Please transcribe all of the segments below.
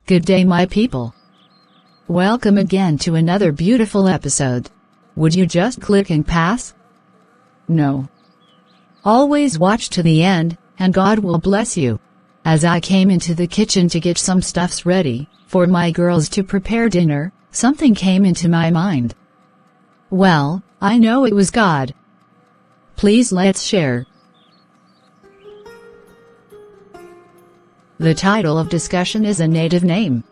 Good day, my people. Welcome again to another beautiful episode. Would you just click and pass? No. Always watch to the end, and God will bless you. As I came into the kitchen to get some stuffs ready for my girls to prepare dinner, something came into my mind. Well, I know it was God. Please let's share. The title of discussion is a native name,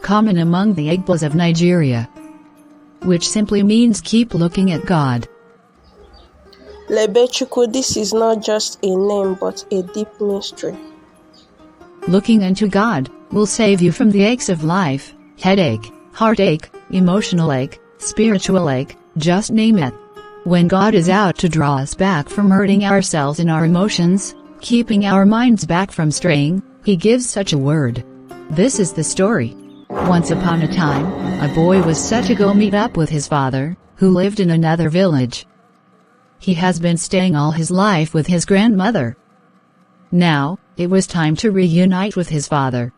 common among the Igbos of Nigeria, which simply means keep looking at God. Lebechukwu, this is not just a name but a deep mystery. Looking into God will save you from the aches of life, headache, heartache, emotional ache, spiritual ache, just name it. When God is out to draw us back from hurting ourselves and our emotions, keeping our minds back from straying, He gives such a word. This is the story. Once upon a time, a boy was set to go meet up with his father, who lived in another village. He has been staying all his life with his grandmother. Now, it was time to reunite with his father.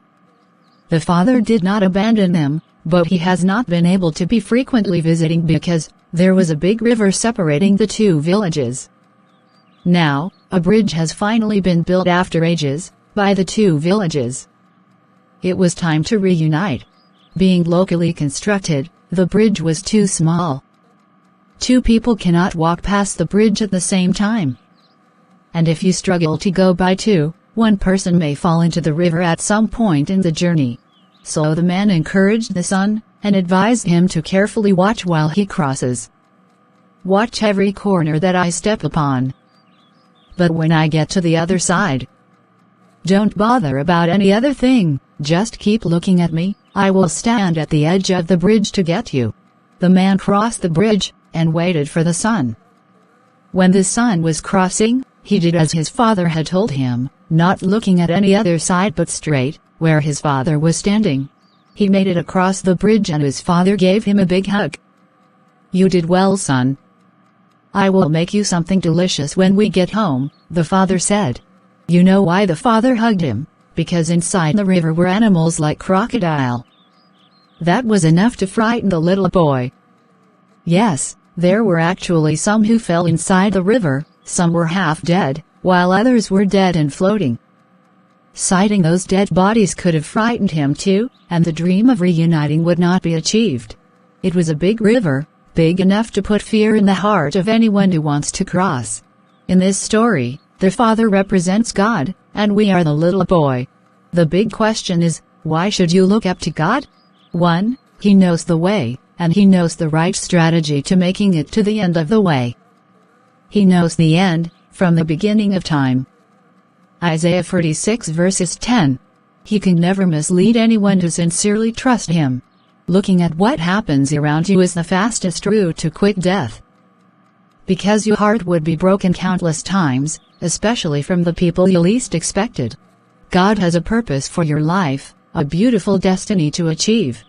The father did not abandon him, but he has not been able to be frequently visiting because there was a big river separating the two villages. Now, a bridge has finally been built after ages, by the two villages. It was time to reunite. Being locally constructed, the bridge was too small. Two people cannot walk past the bridge at the same time. And if you struggle to go by two, one person may fall into the river at some point in the journey. So the man encouraged the son, and advised him to carefully watch while he crosses. Watch every corner that I step upon. But when I get to the other side, don't bother about any other thing, just keep looking at me. I will stand at the edge of the bridge to get you. The man crossed the bridge, and waited for the son. When the son was crossing, he did as his father had told him, not looking at any other side but straight, where his father was standing. He made it across the bridge and his father gave him a big hug. You did well, son. I will make you something delicious when we get home, the father said. You know why the father hugged him? Because inside the river were animals like crocodile. That was enough to frighten the little boy. Yes, there were actually some who fell inside the river, some were half dead, while others were dead and floating. Sighting those dead bodies could have frightened him too, and the dream of reuniting would not be achieved. It was a big river, big enough to put fear in the heart of anyone who wants to cross. In this story, the father represents God, and we are the little boy. The big question is, why should you look up to God? 1. He knows the way, and He knows the right strategy to making it to the end of the way. He knows the end, from the beginning of time. Isaiah 46 verses 10. He can never mislead anyone who sincerely trusts Him. Looking at what happens around you is the fastest route to quick death. Because your heart would be broken countless times, especially from the people you least expected. God has a purpose for your life, a beautiful destiny to achieve.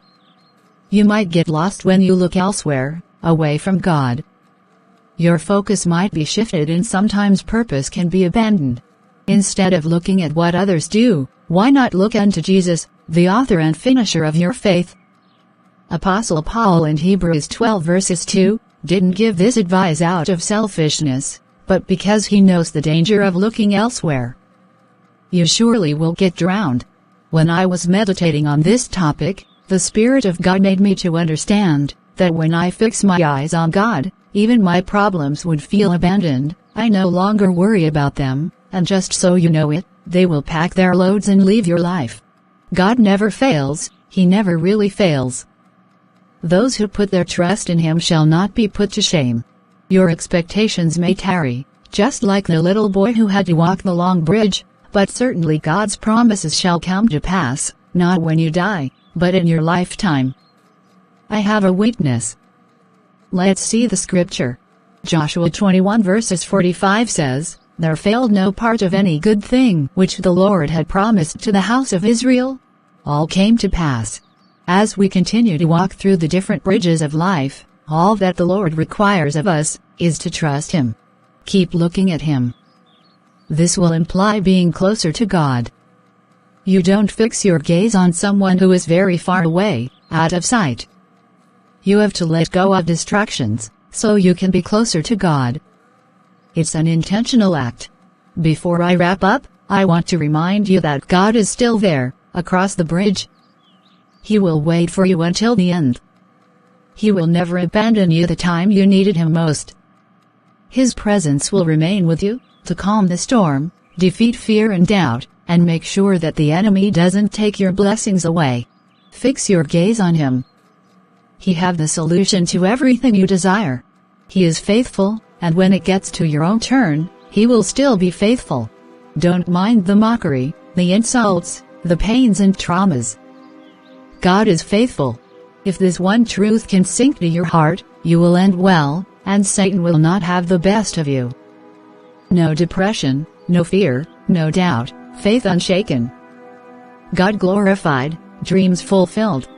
You might get lost when you look elsewhere, away from God. Your focus might be shifted and sometimes purpose can be abandoned. Instead of looking at what others do, why not look unto Jesus, the author and finisher of your faith? Apostle Paul in Hebrews 12 verses 2, didn't give this advice out of selfishness, but because he knows the danger of looking elsewhere. You surely will get drowned. When I was meditating on this topic, the Spirit of God made me to understand that when I fix my eyes on God, even my problems would feel abandoned. I no longer worry about them, and just so you know it, they will pack their loads and leave your life. God never fails, He never really fails. Those who put their trust in Him shall not be put to shame. Your expectations may tarry, just like the little boy who had to walk the long bridge, but certainly God's promises shall come to pass, not when you die, but in your lifetime. I have a witness. Let's see the scripture. Joshua 21 verses 45 says, There failed no part of any good thing which the Lord had promised to the house of Israel. All came to pass. As we continue to walk through the different bridges of life, all that the Lord requires of us is to trust Him. Keep looking at Him. This will imply being closer to God. You don't fix your gaze on someone who is very far away, out of sight. You have to let go of distractions, so you can be closer to God. It's an intentional act. Before I wrap up, I want to remind you that God is still there, across the bridge. He will wait for you until the end. He will never abandon you the time you needed Him most. His presence will remain with you, to calm the storm, defeat fear and doubt, and make sure that the enemy doesn't take your blessings away. Fix your gaze on Him. He has the solution to everything you desire. He is faithful, and when it gets to your own turn, He will still be faithful. Don't mind the mockery, the insults, the pains and traumas. God is faithful. If this one truth can sink to your heart, you will end well, and Satan will not have the best of you. No depression, no fear, no doubt, faith unshaken. God glorified, dreams fulfilled.